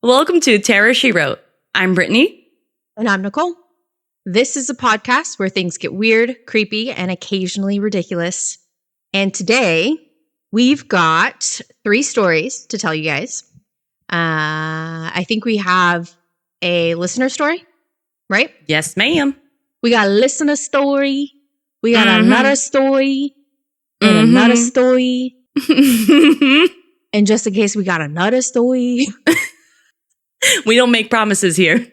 Welcome to Terrorshewrote. I'm Brittany. And I'm Nicole. This is a podcast where things get weird, creepy, and occasionally ridiculous. And today, we've got 3 stories to tell you guys. I think we have a listener story, right? Yes, ma'am. We got a listener story. We got another story. And another story. And just in case we got another story. We don't make promises here.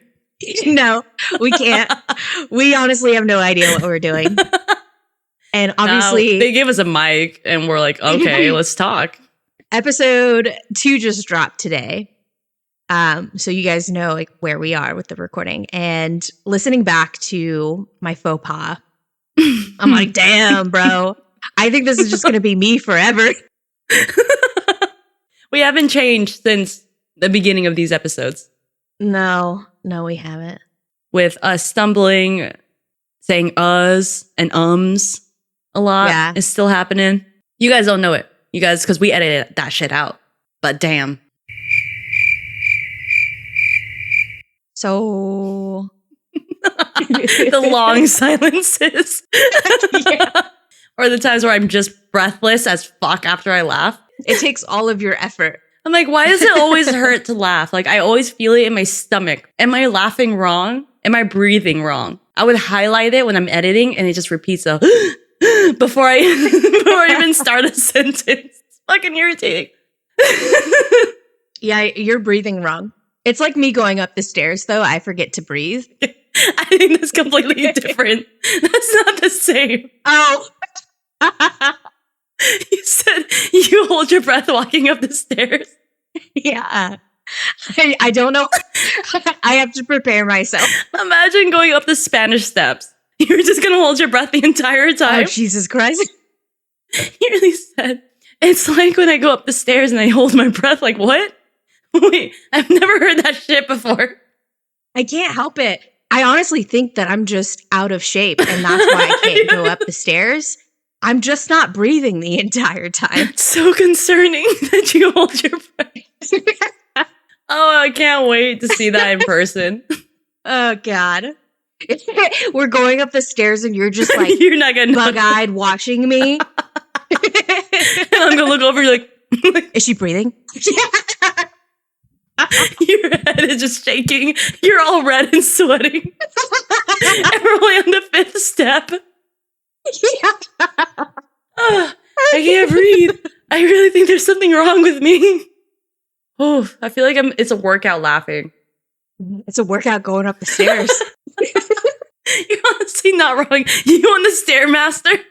No, we can't. We honestly have no idea what we're doing. And obviously... they gave us a mic and we're like, okay, let's talk. Episode 2 just dropped today. So you guys know like where we are with the recording. And listening back to my faux pas, I'm like, damn, bro. I think this is just going to be me forever. We haven't changed since the beginning of these episodes. No, we haven't. With us stumbling, saying uhs and ums a lot. Yeah. It's still happening. You guys don't know it. You guys, because we edited that shit out. But damn. So... the long silences. Yeah. Or the times where I'm just breathless as fuck after I laugh. It takes all of your effort. I'm like, why does it always hurt to laugh? Like, I always feel it in my stomach. Am I laughing wrong? Am I breathing wrong? I would highlight it when I'm editing and it just repeats before I even start a sentence. It's fucking irritating. Yeah, you're breathing wrong. It's like me going up the stairs, though. I forget to breathe. I think that's completely different. That's not the same. Oh. You said you hold your breath walking up the stairs. Yeah. I don't know. I have to prepare myself. Imagine going up the Spanish steps. You're just going to hold your breath the entire time. Oh, Jesus Christ. You really said, it's like when I go up the stairs and I hold my breath. Like, what? Wait, I've never heard that shit before. I can't help it. I honestly think that I'm just out of shape and that's why I can't go up the stairs. I'm just not breathing the entire time. It's so concerning that you hold your breath. Oh, I can't wait to see that in person. Oh, God. We're going up the stairs and you're just like you're not gonna bug-eyed watching me. And I'm going to look over, you're like... Is she breathing? Your head is just shaking. You're all red and sweating. And we're only on the 5th step. Yeah. I can't breathe. I really think there's something wrong with me. Oh, I feel like it's a workout laughing. It's a workout going up the stairs. You're honestly not wrong. You on the Stairmaster?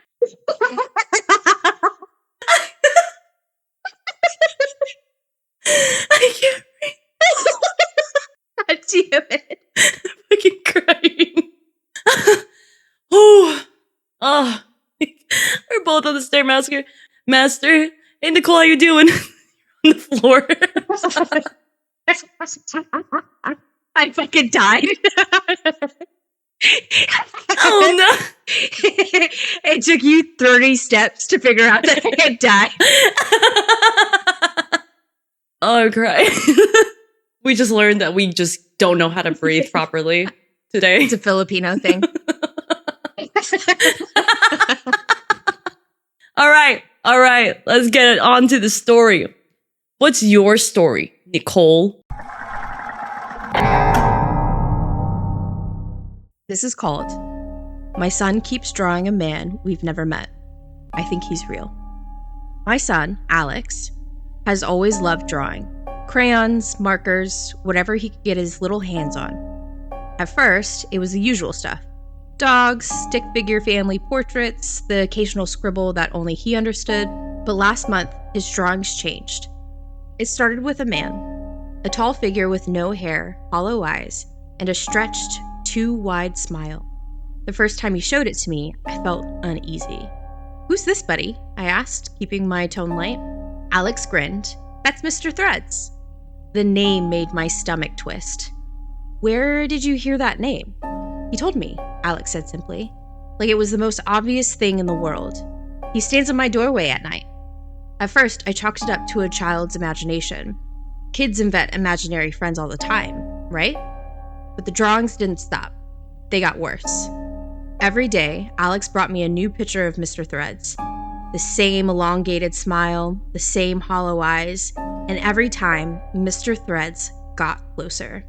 I can't breathe. God damn it. I'm fucking crying. Oh, we're both on the Stairmaster. Master, hey Nicole, how you doing? On the floor. I fucking died. Oh no. It took you 30 steps to figure out that I had died. Oh, I'm crying. We just learned that we just don't know how to breathe properly today. It's a Filipino thing. All right. Let's get on to the story. What's your story, Nicole? This is called My Son Keeps Drawing a Man We've Never Met. I think he's real. My son, Alex, has always loved drawing. Crayons, markers, whatever he could get his little hands on. At first, it was the usual stuff. Dogs, stick figure family portraits, the occasional scribble that only he understood. But last month, his drawings changed. It started with a man. A tall figure with no hair, hollow eyes, and a stretched, too wide smile. The first time he showed it to me, I felt uneasy. "Who's this, buddy?" I asked, keeping my tone light. Alex grinned. "That's Mr. Threads." The name made my stomach twist. "Where did you hear that name?" "He told me," Alex said simply, like it was the most obvious thing in the world. "He stands in my doorway at night." At first, I chalked it up to a child's imagination. Kids invent imaginary friends all the time, right? But the drawings didn't stop. They got worse. Every day, Alex brought me a new picture of Mr. Threads. The same elongated smile, the same hollow eyes, and every time, Mr. Threads got closer.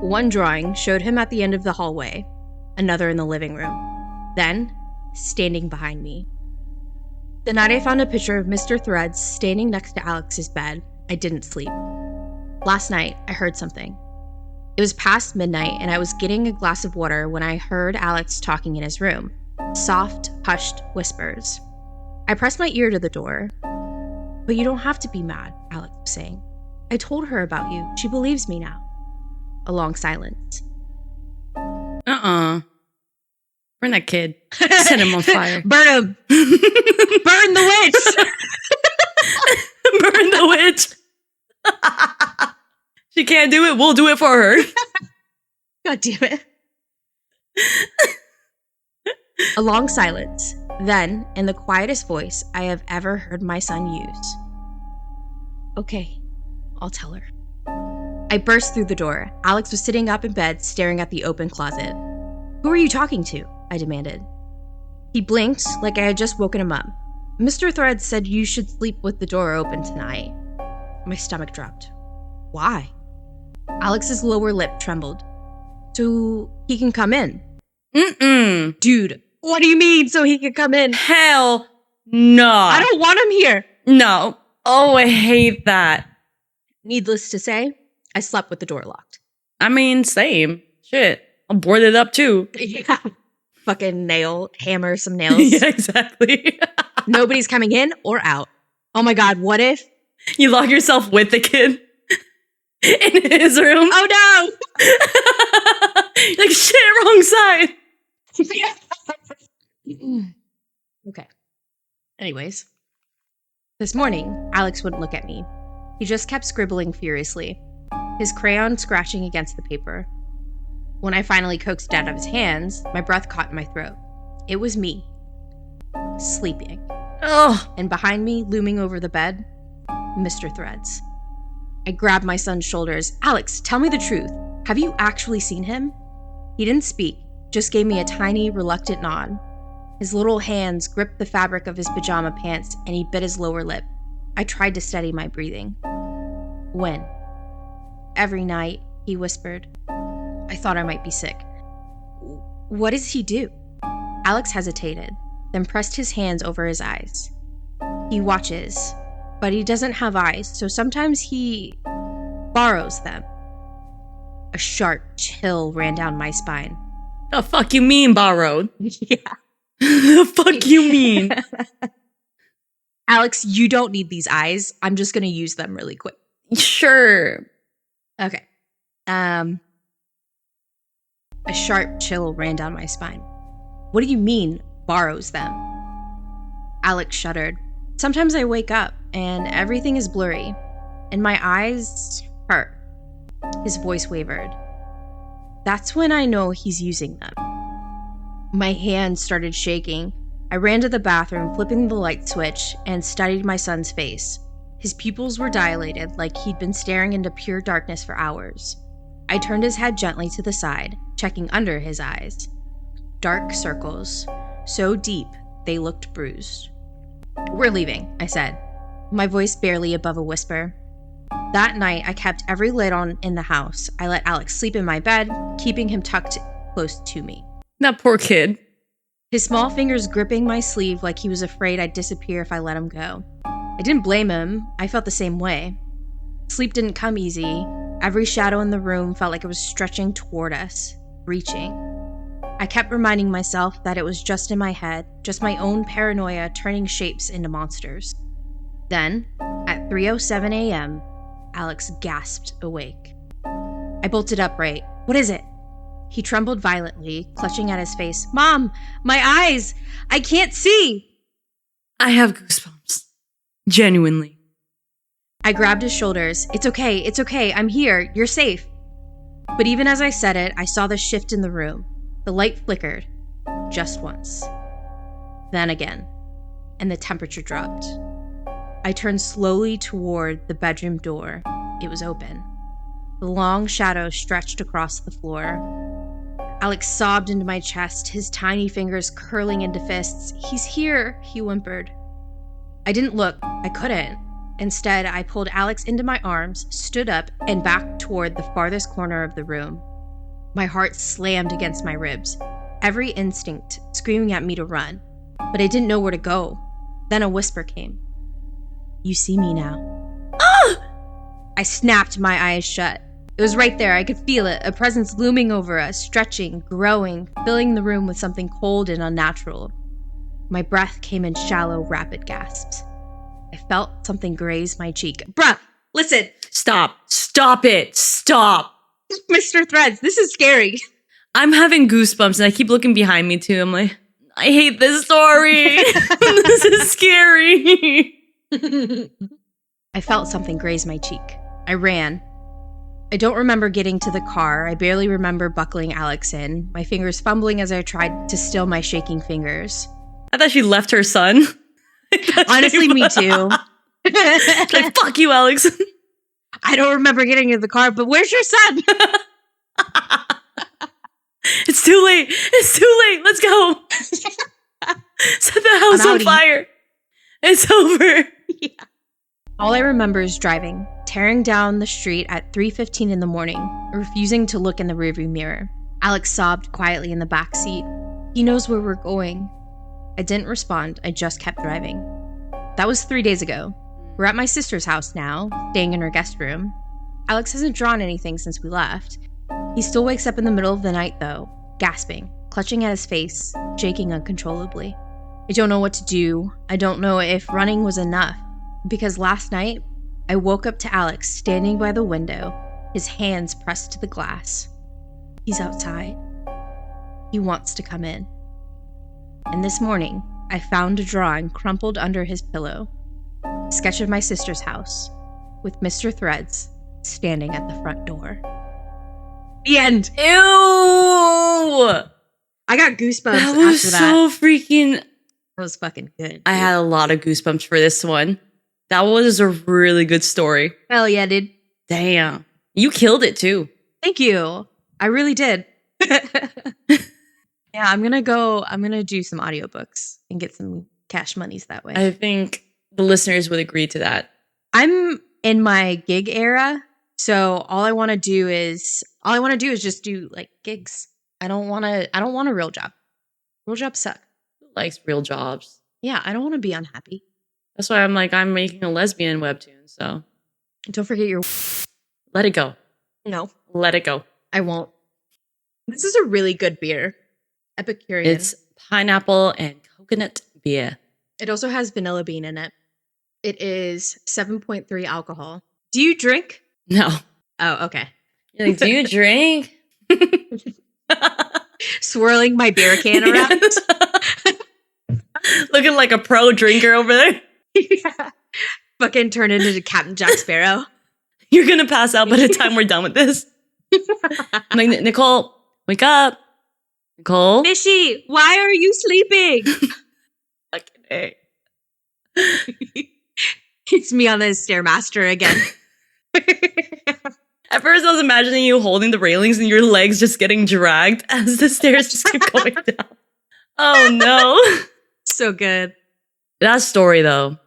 One drawing showed him at the end of the hallway, another in the living room, then standing behind me. The night I found a picture of Mr. Threads standing next to Alex's bed, I didn't sleep. Last night, I heard something. It was past midnight, and I was getting a glass of water when I heard Alex talking in his room. Soft, hushed whispers. I pressed my ear to the door. "But you don't have to be mad," Alex was saying. "I told her about you. She believes me now." A long silence. Burn that kid. Set him on fire. Burn him! Burn the witch! Burn the witch! She can't do it, we'll do it for her. God damn it. A long silence. Then, in the quietest voice I have ever heard my son use. "Okay, I'll tell her." I burst through the door. Alex was sitting up in bed, staring at the open closet. "Who are you talking to?" I demanded. He blinked like I had just woken him up. "Mr. Threads said you should sleep with the door open tonight." My stomach dropped. "Why?" Alex's lower lip trembled. "So he can come in." Dude, what do you mean, so he can come in? Hell no. I don't want him here. No. Oh, I hate that. Needless to say, I slept with the door locked. I mean, same. Shit. I'll board it up too. Yeah. Fucking hammer some nails. Yeah, exactly. Nobody's coming in or out. Oh my God, what if? You lock yourself with the kid in his room. Oh no. Like, shit, wrong side. Okay. Anyways. This morning, Alex wouldn't look at me. He just kept scribbling furiously, his crayon scratching against the paper. When I finally coaxed it out of his hands, my breath caught in my throat. It was me. Sleeping. Ugh. And behind me, looming over the bed, Mr. Threads. I grabbed my son's shoulders. "Alex, tell me the truth. Have you actually seen him?" He didn't speak, just gave me a tiny, reluctant nod. His little hands gripped the fabric of his pajama pants, and he bit his lower lip. I tried to steady my breathing. "When?" "Every night," he whispered. I thought I might be sick. "What does he do?" Alex hesitated, then pressed his hands over his eyes. "He watches, but he doesn't have eyes, so sometimes he borrows them." A sharp chill ran down my spine. The fuck you mean, borrowed? Yeah. The fuck you mean? "Alex, you don't need these eyes. I'm just going to use them really quick." Sure. Okay. A sharp chill ran down my spine. "What do you mean, borrows them?" Alex shuddered. "Sometimes I wake up and everything is blurry, and my eyes hurt." His voice wavered. "That's when I know he's using them." My hands started shaking. I ran to the bathroom, flipping the light switch, and studied my son's face. His pupils were dilated, like he'd been staring into pure darkness for hours. I turned his head gently to the side, checking under his eyes. Dark circles, so deep they looked bruised. "We're leaving," I said, my voice barely above a whisper. That night, I kept every light on in the house. I let Alex sleep in my bed, keeping him tucked close to me. That poor kid. His small fingers gripping my sleeve like he was afraid I'd disappear if I let him go. I didn't blame him. I felt the same way. Sleep didn't come easy. Every shadow in the room felt like it was stretching toward us, reaching. I kept reminding myself that it was just in my head, just my own paranoia turning shapes into monsters. Then, at 3:07 a.m., Alex gasped awake. I bolted upright. "What is it?" He trembled violently, clutching at his face. Mom, my eyes! I can't see! I have goosebumps. Genuinely. I grabbed his shoulders. It's okay, I'm here, you're safe. But even as I said it, I saw the shift in the room. The light flickered, just once. Then again, and the temperature dropped. I turned slowly toward the bedroom door. It was open. The long shadow stretched across the floor. Alex sobbed into my chest, his tiny fingers curling into fists. He's here, he whimpered. I didn't look. I couldn't. Instead, I pulled Alex into my arms, stood up, and backed toward the farthest corner of the room. My heart slammed against my ribs, every instinct screaming at me to run, but I didn't know where to go. Then a whisper came. You see me now. Ah! I snapped my eyes shut. It was right there. I could feel it, a presence looming over us, stretching, growing, filling the room with something cold and unnatural. My breath came in shallow, rapid gasps. I felt something graze my cheek. Bruh, listen. Stop. Stop it. Stop. Mr. Threads, this is scary. I'm having goosebumps and I keep looking behind me too. I'm like, I hate this story. This is scary. I felt something graze my cheek. I ran. I don't remember getting to the car. I barely remember buckling Alex in, my fingers fumbling as I tried to still my shaking fingers. I thought she left her son. Honestly, me too. Like, fuck you, Alex. I don't remember getting to the car, but where's your son? It's too late. It's too late. Let's go. Set the house on fire. It's over. Yeah. All I remember is driving, tearing down the street at 3:15 in the morning, refusing to look in the rearview mirror. Alex sobbed quietly in the back seat. He knows where we're going. I didn't respond. I just kept driving. That was 3 days ago. We're at my sister's house now, staying in her guest room. Alex hasn't drawn anything since we left. He still wakes up in the middle of the night, though, gasping, clutching at his face, shaking uncontrollably. I don't know what to do. I don't know if running was enough. Because last night, I woke up to Alex standing by the window, his hands pressed to the glass. He's outside. He wants to come in. And this morning, I found a drawing crumpled under his pillow. A sketch of my sister's house, with Mr. Threads standing at the front door. The end. Ew! I got goosebumps That was after that. so freaking... That was fucking good. I had a lot of goosebumps for this one. That was a really good story. Hell yeah, dude. Damn. You killed it too. Thank you. I really did. Yeah, I'm gonna do some audiobooks and get some cash monies that way. I think the listeners would agree to that. I'm in my gig era, so all I want to do is just do like gigs. I don't want a real job. Real jobs suck. Who likes real jobs? Yeah, I don't want to be unhappy. That's why I'm making a lesbian webtoon, so. Don't forget your... Let it go. No. Let it go. I won't. This is a really good beer. Epicurean. It's pineapple and coconut beer. It also has vanilla bean in it. It is 7.3 alcohol. Do you drink? No. Oh, okay. You're like, do you drink? Swirling my beer can around. Looking like a pro drinker over there. Yeah. Fucking turn into Captain Jack Sparrow. You're going to pass out by the time we're done with this. I'm like, Nicole, wake up. Nicole? Fishy, why are you sleeping? Fucking A. It's me on the Stairmaster again. At first, I was imagining you holding the railings and your legs just getting dragged as the stairs just keep going down. Oh, no. So good. That story, though,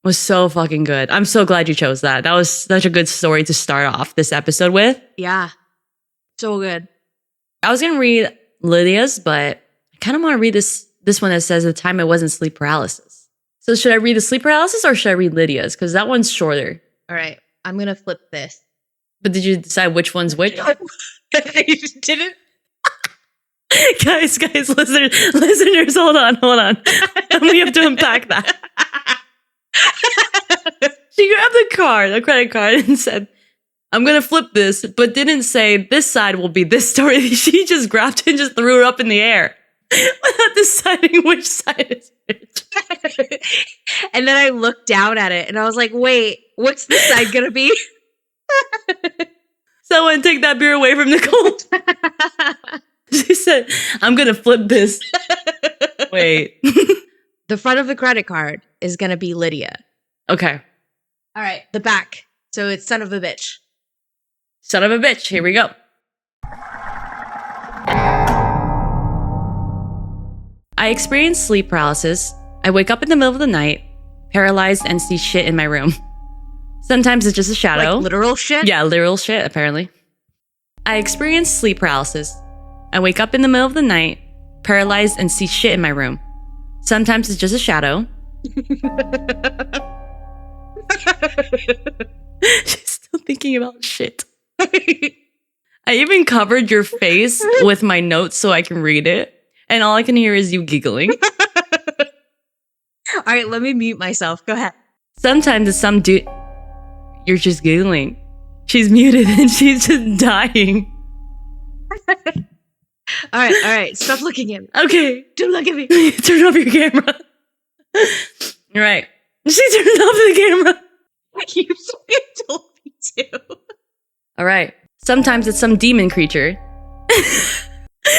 was so fucking good. I'm so glad you chose that. That was such a good story to start off this episode with. Yeah. So good. I was going to read Lydia's, but I kind of want to read this one that says, the time it wasn't sleep paralysis. So should I read the sleep paralysis or should I read Lydia's? Because that one's shorter. All right. I'm going to flip this. But did you decide which one's which? I didn't. Guys, listeners, hold on. We have to unpack that. She grabbed the credit card, and said, I'm going to flip this, but didn't say this side will be this story. She just grabbed it and just threw it up in the air without deciding which side is which. And then I looked down at it and I was like, wait, what's this side going to be? Someone take that beer away from Nicole. She said, I'm going to flip this. Wait. The front of the credit card is going to be Lydia. Okay. All right. The back. So it's son of a bitch. Son of a bitch. Here we go. I experience sleep paralysis. I wake up in the middle of the night, paralyzed, and see shit in my room. Sometimes it's just a shadow. Like literal shit? Yeah, literal shit, apparently. I experience sleep paralysis. I wake up in the middle of the night, paralyzed, and see shit in my room. Sometimes it's just a shadow. She's still thinking about shit. I even covered your face with my notes so I can read it. And all I can hear is you giggling. All right, let me mute myself. Go ahead. Sometimes it's some dude. You're just giggling. She's muted and she's just dying. All right. Stop looking at me. Okay. Don't look at me. Turn off your camera. All right. She turned off the camera. You told me to. All right. Sometimes it's some demon creature.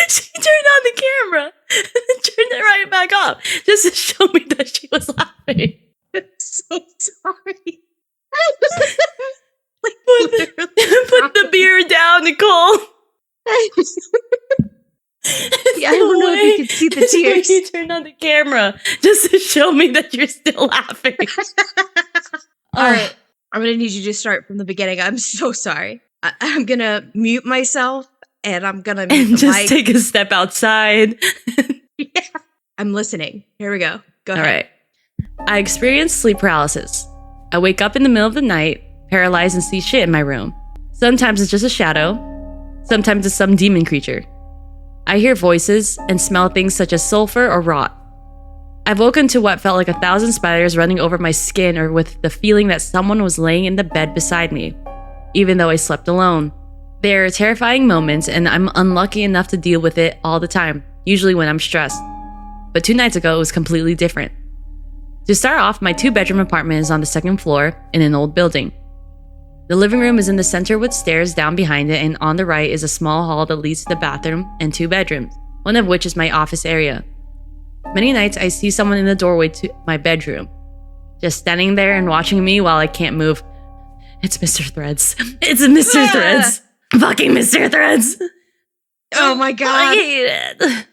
She turned on the camera and turned it right back off just to show me that she was laughing. I'm so sorry. Put the beer down, Nicole. Yeah, I don't know if you can see the tears. You turned on the camera just to show me that you're still laughing. All right. I'm going to need you to start from the beginning. I'm so sorry. I'm going to mute myself and I'm going to mute the just mic. take a step outside. Yeah. I'm listening. Here we go. Go ahead. All right. I experience sleep paralysis. I wake up in the middle of the night, paralyzed, and see shit in my room. Sometimes it's just a shadow. Sometimes it's some demon creature. I hear voices and smell things such as sulfur or rot. I've woken to what felt like 1,000 spiders running over my skin or with the feeling that someone was laying in the bed beside me, even though I slept alone. They are terrifying moments and I'm unlucky enough to deal with it all the time, usually when I'm stressed. But 2 nights ago, it was completely different. To start off, my 2-bedroom apartment is on the 2nd floor in an old building. The living room is in the center with stairs down behind it, and on the right is a small hall that leads to the bathroom and 2 bedrooms, one of which is my office area. Many nights I see someone in the doorway to my bedroom, just standing there and watching me while I can't move. It's Mr. Threads. It's Mr. Threads. Fucking Mr. Threads. Oh my God. I hate it.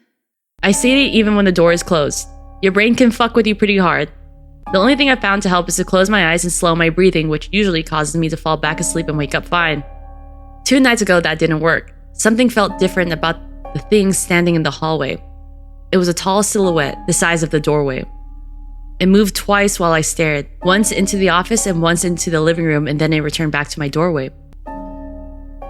I see it even when the door is closed. Your brain can fuck with you pretty hard. The only thing I found to help is to close my eyes and slow my breathing, which usually causes me to fall back asleep and wake up fine. 2 nights ago, that didn't work. Something felt different about the thing standing in the hallway. It was a tall silhouette, the size of the doorway. It moved twice while I stared, once into the office and once into the living room, and then it returned back to my doorway.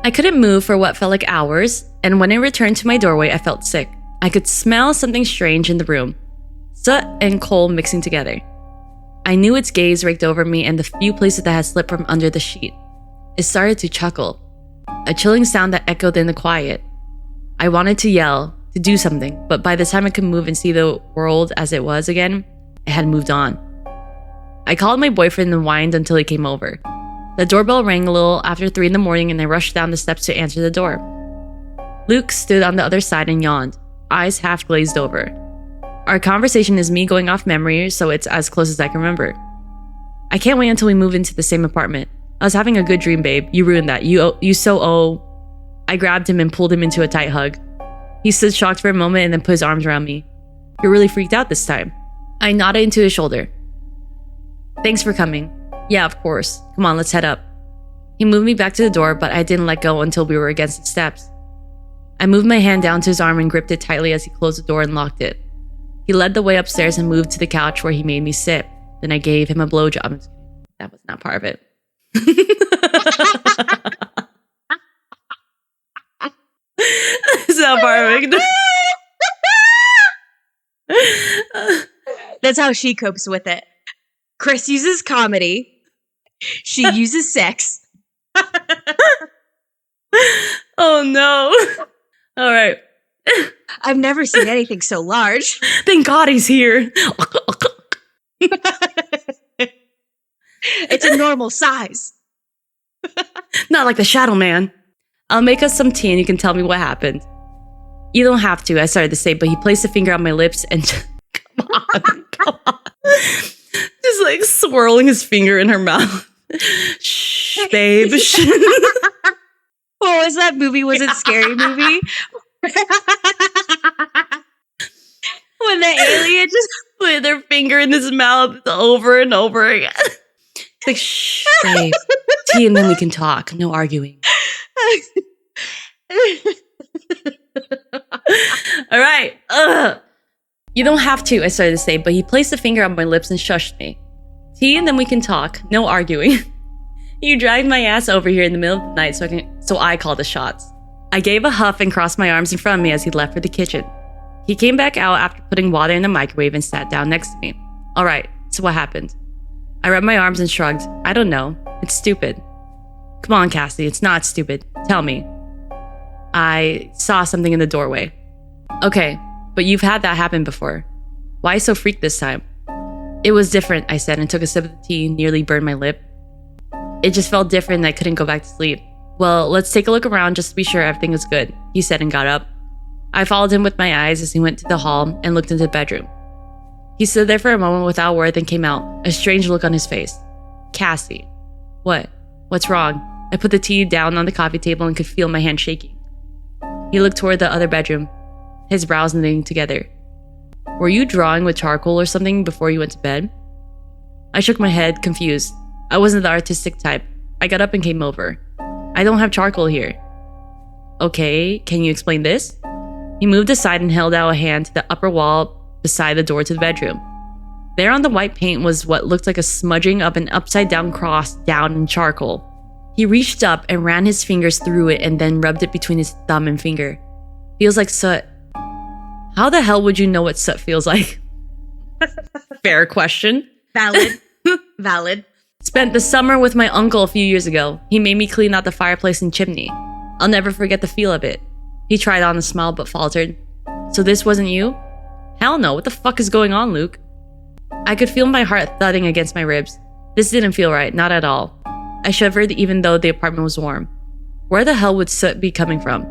I couldn't move for what felt like hours, and when it returned to my doorway, I felt sick. I could smell something strange in the room. Soot and coal mixing together. I knew its gaze raked over me and the few places that had slipped from under the sheet. It started to chuckle, a chilling sound that echoed in the quiet. I wanted to yell, to do something, but by the time I could move and see the world as it was again, it had moved on. I called my boyfriend and whined until he came over. The doorbell rang a little after 3 a.m. and I rushed down the steps to answer the door. Luke stood on the other side and yawned, eyes half glazed over. Our conversation is me going off memory, so it's as close as I can remember. I can't wait until we move into the same apartment. I was having a good dream, babe. You ruined that. I grabbed him and pulled him into a tight hug. He stood shocked for a moment and then put his arms around me. You're really freaked out this time. I nodded into his shoulder. Thanks for coming. Yeah, of course. Come on, let's head up. He moved me back to the door, but I didn't let go until we were against the steps. I moved my hand down to his arm and gripped it tightly as he closed the door and locked it. He led the way upstairs and moved to the couch where he made me sit. Then I gave him a blowjob. That was not part of it. That's not part of it. That's how she copes with it. Chris uses comedy. She uses sex. Oh no. All right. I've never seen anything so large. Thank God he's here. It's a normal size. Not like the Shadow Man. I'll make us some tea and you can tell me what happened. You don't have to, I started to say, but he placed a finger on my lips and come on. Just like swirling his finger in her mouth. Shh, babe. What was that movie? Was it Scary Movie? When the alien just put their finger in his mouth over and over again. It's like, shh, babe. Tea and then we can talk. No arguing. All right. Ugh. You don't have to, I started to say, but he placed a finger on my lips and shushed me. Tea and then we can talk. No arguing. You dragged my ass over here in the middle of the night so I called the shots. I gave a huff and crossed my arms in front of me as he left for the kitchen. He came back out after putting water in the microwave and sat down next to me. All right, so what happened? I rubbed my arms and shrugged. I don't know. It's stupid. Come on, Cassie, it's not stupid. Tell me. I saw something in the doorway. Okay, but you've had that happen before. Why so freaked this time? It was different, I said and took a sip of the tea, nearly burned my lip. It just felt different and I couldn't go back to sleep. Well, let's take a look around just to be sure everything is good, he said and got up. I followed him with my eyes as he went to the hall and looked into the bedroom. He stood there for a moment without word, then came out, a strange look on his face. Cassie. What? What's wrong? I put the tea down on the coffee table and could feel my hand shaking. He looked toward the other bedroom, his brows knitting together. Were you drawing with charcoal or something before you went to bed? I shook my head, confused. I wasn't the artistic type. I got up and came over. I don't have charcoal here. Okay, can you explain this? He moved aside and held out a hand to the upper wall beside the door to the bedroom. There on the white paint was what looked like a smudging of an upside-down cross down in charcoal. He reached up and ran his fingers through it and then rubbed it between his thumb and finger. Feels like soot. How the hell would you know what soot feels like? Fair question. Valid. Valid. Spent the summer with my uncle a few years ago. He made me clean out the fireplace and chimney. I'll never forget the feel of it. He tried on a smile but faltered. So this wasn't you? Hell no, what the fuck is going on, Luke? I could feel my heart thudding against my ribs. This didn't feel right, not at all. I shivered even though the apartment was warm. Where the hell would soot be coming from?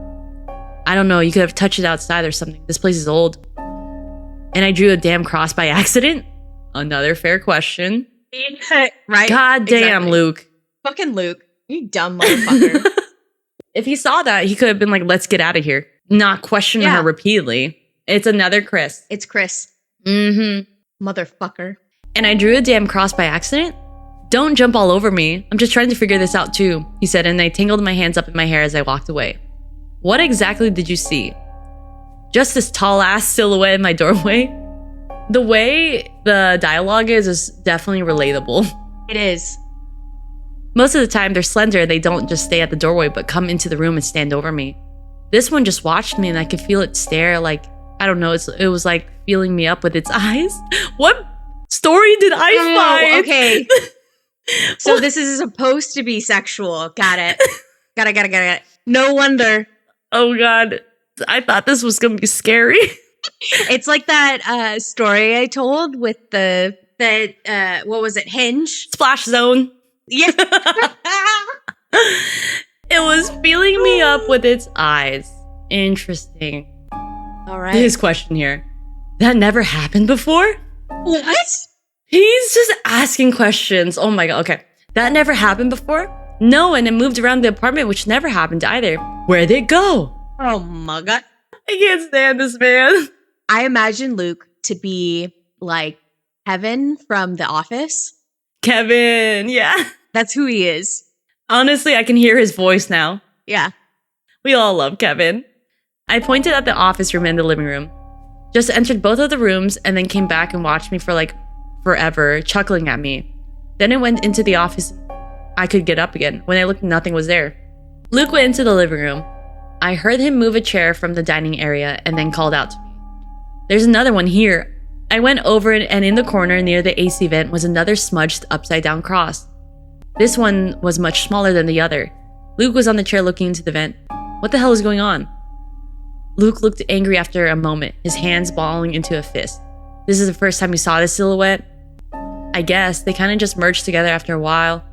I don't know, you could have touched it outside or something. This place is old. And I drew a damn cross by accident? Another fair question. Right? God damn, exactly. Luke. Fucking Luke. You dumb motherfucker. If he saw that, he could have been like, let's get out of here. Not question her repeatedly. It's another Chris. It's Chris. Mm-hmm. Motherfucker. And I drew a damn cross by accident? Don't jump all over me. I'm just trying to figure this out too, he said, and I tangled my hands up in my hair as I walked away. What exactly did you see? Just this tall-ass silhouette in my doorway? The way the dialogue is definitely relatable. It is. Most of the time, they're slender. They don't just stay at the doorway, but come into the room and stand over me. This one just watched me, and I could feel it stare like, I don't know, it was like feeling me up with its eyes. What story did I find? Okay. So this is supposed to be sexual. Got it. Got it. No wonder. Oh, God. I thought this was going to be scary. It's like that story I told with the what was it, Hinge? Splash Zone. Yeah. It was feeling me up with its eyes. Interesting. All right. His question here. That never happened before? What? He's just asking questions. Oh my God. Okay. That never happened before? No, and it moved around the apartment, which never happened either. Where'd it go? Oh my God. I can't stand this man. I imagine Luke to be like Kevin from The Office. Kevin, yeah. That's who he is. Honestly, I can hear his voice now. Yeah. We all love Kevin. I pointed at the office room and the living room. Just entered both of the rooms and then came back and watched me for like forever, chuckling at me. Then I went into the office. I could get up again. When I looked, nothing was there. Luke went into the living room. I heard him move a chair from the dining area and then called out to me. There's another one here. I went over it, and in the corner near the AC vent was another smudged upside down cross. This one was much smaller than the other. Luke was on the chair looking into the vent. What the hell is going on? Luke looked angry after a moment, his hands balling into a fist. This is the first time he saw this silhouette? I guess. They kind of just merged together after a while.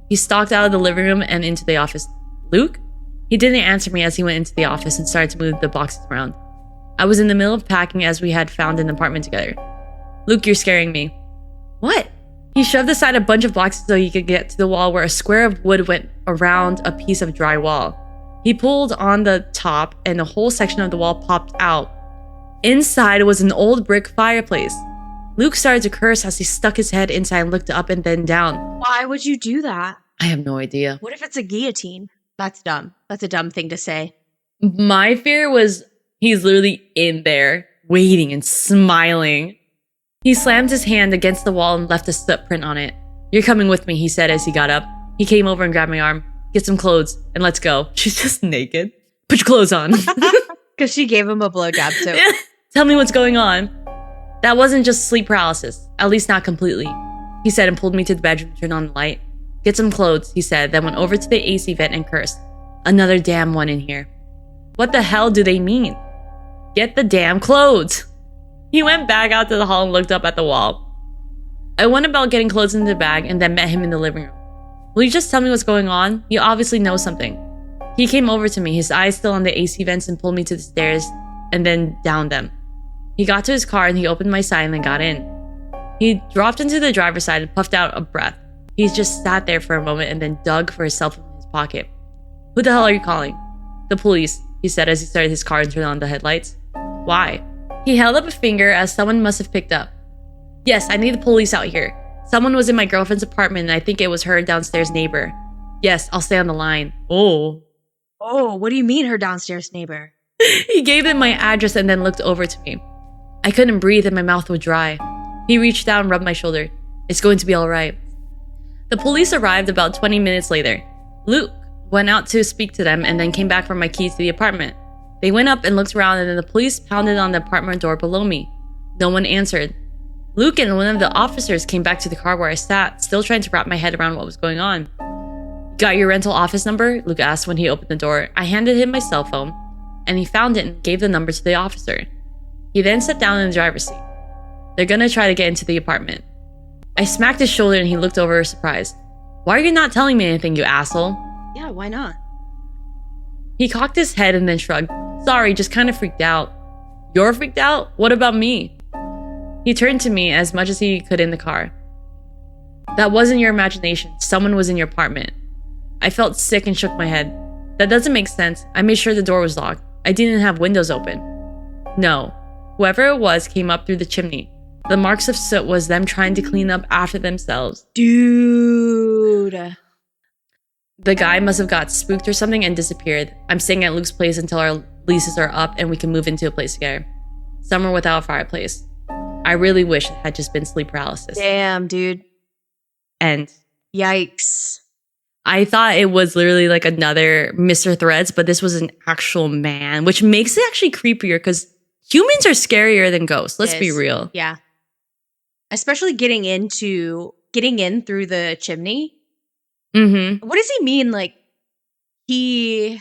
He stalked out of the living room and into the office. Luke? He didn't answer me as he went into the office and started to move the boxes around. I was in the middle of packing as we had found an apartment together. Luke, you're scaring me. What? He shoved aside a bunch of boxes so he could get to the wall where a square of wood went around a piece of dry wall. He pulled on the top and the whole section of the wall popped out. Inside was an old brick fireplace. Luke started to curse as he stuck his head inside and looked up and then down. Why would you do that? I have no idea. What if it's a guillotine? That's dumb. That's a dumb thing to say. My fear was he's literally in there, waiting and smiling. He slammed his hand against the wall and left a footprint on it. You're coming with me, he said as he got up. He came over and grabbed my arm. Get some clothes and let's go. She's just naked. Put your clothes on. Because she gave him a blowjob too. Tell me what's going on. That wasn't just sleep paralysis, at least not completely, he said and pulled me to the bedroom to turn on the light. Get some clothes, he said, then went over to the AC vent and cursed. Another damn one in here. What the hell do they mean? Get the damn clothes. He went back out to the hall and looked up at the wall. I went about getting clothes into the bag and then met him in the living room. Will you just tell me what's going on? You obviously know something. He came over to me, his eyes still on the AC vents, and pulled me to the stairs and then down them. He got to his car and he opened my side and then got in. He dropped into the driver's side and puffed out a breath. He just sat there for a moment and then dug for his cell phone in his pocket. Who the hell are you calling? The police, he said as he started his car and turned on the headlights. Why? He held up a finger as someone must have picked up. Yes, I need the police out here. Someone was in my girlfriend's apartment and I think it was her downstairs neighbor. Yes, I'll stay on the line. Oh, what do you mean her downstairs neighbor? He gave him my address and then looked over to me. I couldn't breathe and my mouth was dry. He reached down and rubbed my shoulder. It's going to be all right. The police arrived about 20 minutes later. Luke went out to speak to them and then came back for my keys to the apartment. They went up and looked around and then the police pounded on the apartment door below me. No one answered. Luke and one of the officers came back to the car where I sat, still trying to wrap my head around what was going on. Got your rental office number? Luke asked when he opened the door. I handed him my cell phone and he found it and gave the number to the officer. He then sat down in the driver's seat. They're gonna try to get into the apartment. I smacked his shoulder and he looked over surprised. Why are you not telling me anything, you asshole? Yeah, why not? He cocked his head and then shrugged. Sorry, just kind of freaked out. You're freaked out? What about me? He turned to me as much as he could in the car. That wasn't your imagination. Someone was in your apartment. I felt sick and shook my head. That doesn't make sense. I made sure the door was locked. I didn't have windows open. No. Whoever it was came up through the chimney. The marks of soot was them trying to clean up after themselves. Dude. The guy must have got spooked or something and disappeared. I'm staying at Luke's place until our leases are up and we can move into a place together. Somewhere without a fireplace. I really wish it had just been sleep paralysis. Damn, dude. And yikes. I thought it was literally like another Mr. Threads, but this was an actual man, which makes it actually creepier because humans are scarier than ghosts. Let's be real. Yeah. Especially getting in through the chimney. Mm-hmm. What does he mean? Like, he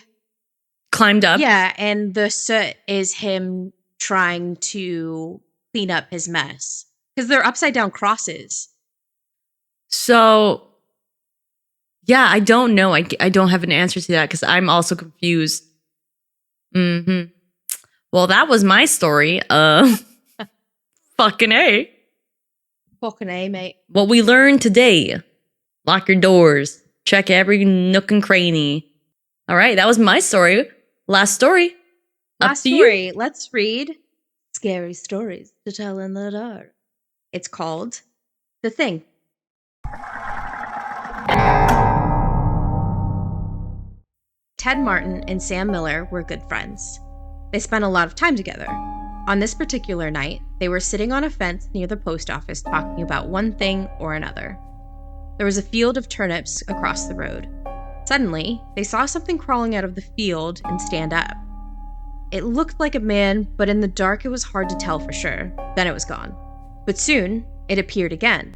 climbed up? Yeah, and the soot is him trying to clean up his mess. Because they're upside down crosses. So, yeah, I don't know. I don't have an answer to that because I'm also confused. Mm-hmm. Well, that was my story. Fucking A. Fucking A, mate. What we learned today. Lock your doors. Check every nook and cranny. All right, that was my story. Last story. Last story. Let's read Scary Stories to Tell in the Dark. It's called The Thing. Ted Martin and Sam Miller were good friends. They spent a lot of time together. On this particular night, they were sitting on a fence near the post office talking about one thing or another. There was a field of turnips across the road. Suddenly, they saw something crawling out of the field and stand up. It looked like a man, but in the dark it was hard to tell for sure. Then it was gone. But soon, it appeared again.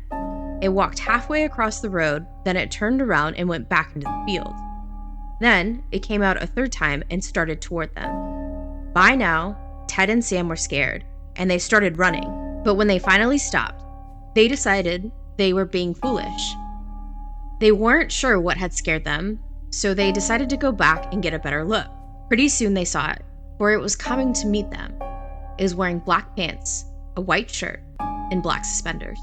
It walked halfway across the road, then it turned around and went back into the field. Then it came out a third time and started toward them. By now, Ted and Sam were scared, and they started running. But when they finally stopped, they decided they were being foolish. They weren't sure what had scared them, so they decided to go back and get a better look. Pretty soon they saw it, for it was coming to meet them. It was wearing black pants, a white shirt, and black suspenders.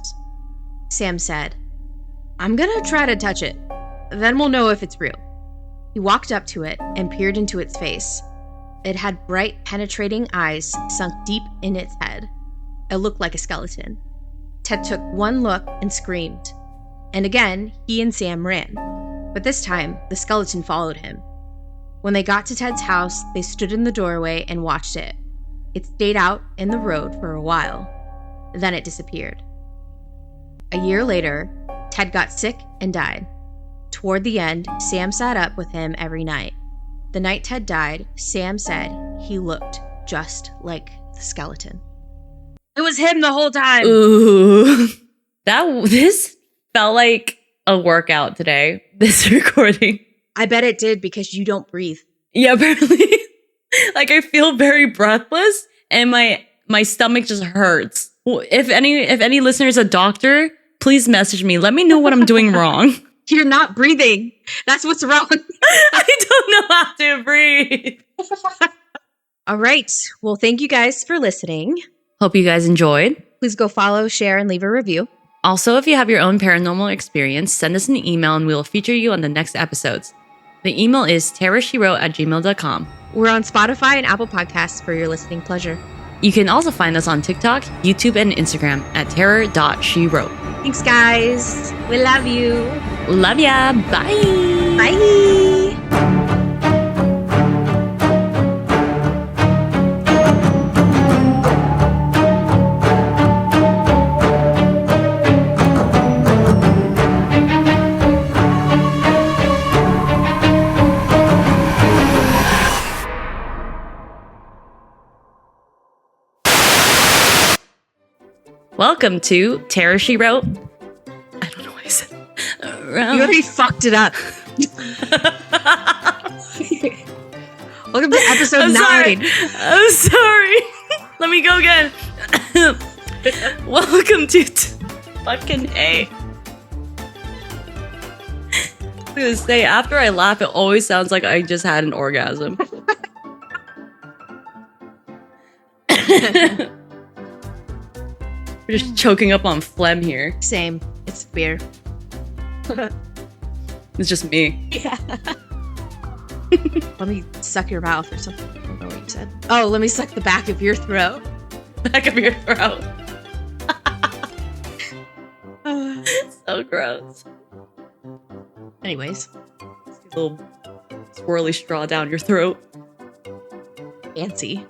Sam said, "I'm gonna try to touch it. Then we'll know if it's real." He walked up to it and peered into its face. It had bright, penetrating eyes sunk deep in its head. It looked like a skeleton. Ted took one look and screamed. And again, he and Sam ran. But this time, the skeleton followed him. When they got to Ted's house, they stood in the doorway and watched it. It stayed out in the road for a while. Then it disappeared. A year later, Ted got sick and died. Toward the end, Sam sat up with him every night. The night Ted died, Sam said he looked just like the skeleton. It was him the whole time. Ooh. This felt like a workout today, this recording. I bet it did because you don't breathe. Yeah, apparently. Like, I feel very breathless and my stomach just hurts. If any listener is a doctor, please message me. Let me know what I'm doing wrong. You're not breathing. That's what's wrong. I don't know how to breathe. All right. Well, thank you guys for listening. Hope you guys enjoyed. Please go follow, share, and leave a review. Also, if you have your own paranormal experience, send us an email and we will feature you on the next episodes. The email is terrorshewrote@gmail.com. We're on Spotify and Apple Podcasts for your listening pleasure. You can also find us on TikTok, YouTube, and Instagram at terror.shewrote. Thanks, guys. We love you. Love ya. Bye. Bye. Welcome to Terrorshewrote. I don't know why I said You already fucked it up. Welcome to episode 9. I'm sorry. Let me go again. Welcome to fucking A. I was gonna say, after I laugh, it always sounds like I just had an orgasm. We're just choking up on phlegm here. Same. It's beer. It's just me. Yeah. Let me suck your mouth or something. I don't know what you said. Oh, let me suck the back of your throat. Back of your throat. So gross. Anyways. Little swirly straw down your throat. Fancy.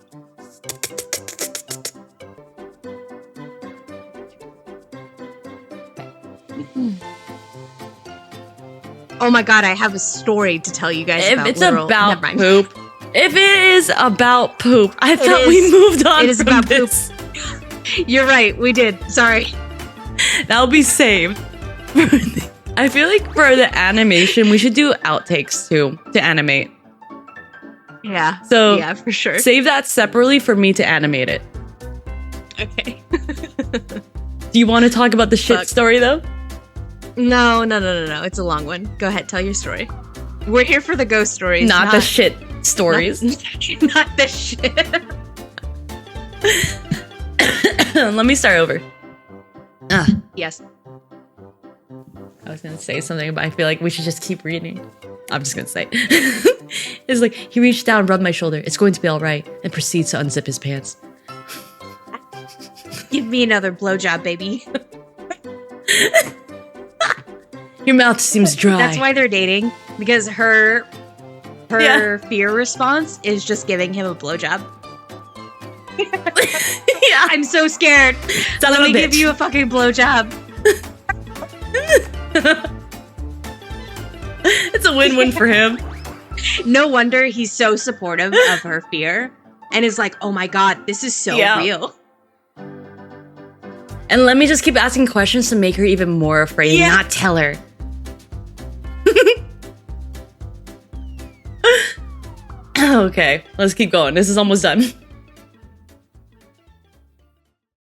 Oh my god, I have a story to tell you guys about. If it's about poop. If it is about poop. I thought we moved on. It is from about this. poop. You're right, we did. Sorry. That'll be saved. I feel like for the animation, we should do outtakes too, to animate. Yeah. So yeah, for sure. Save that separately for me to animate it. Okay. Do you want to talk about the shit story though? No. It's a long one. Go ahead, tell your story. We're here for the ghost stories. Not the shit stories. Not the shit. Let me start over. Yes. I was going to say something, but I feel like we should just keep reading. I'm just going to say. It's like, he reached down, rubbed my shoulder. It's going to be all right. And proceeds to unzip his pants. Give me another blowjob, baby. Your mouth seems dry. That's why they're dating. Because her fear response is just giving him a blowjob. Yeah. I'm so scared. Let me give you a fucking blowjob. It's a win-win for him. No wonder he's so supportive of her fear and is like, oh my god, this is so real. And let me just keep asking questions to make her even more afraid and not tell her. Okay, let's keep going. This is almost done.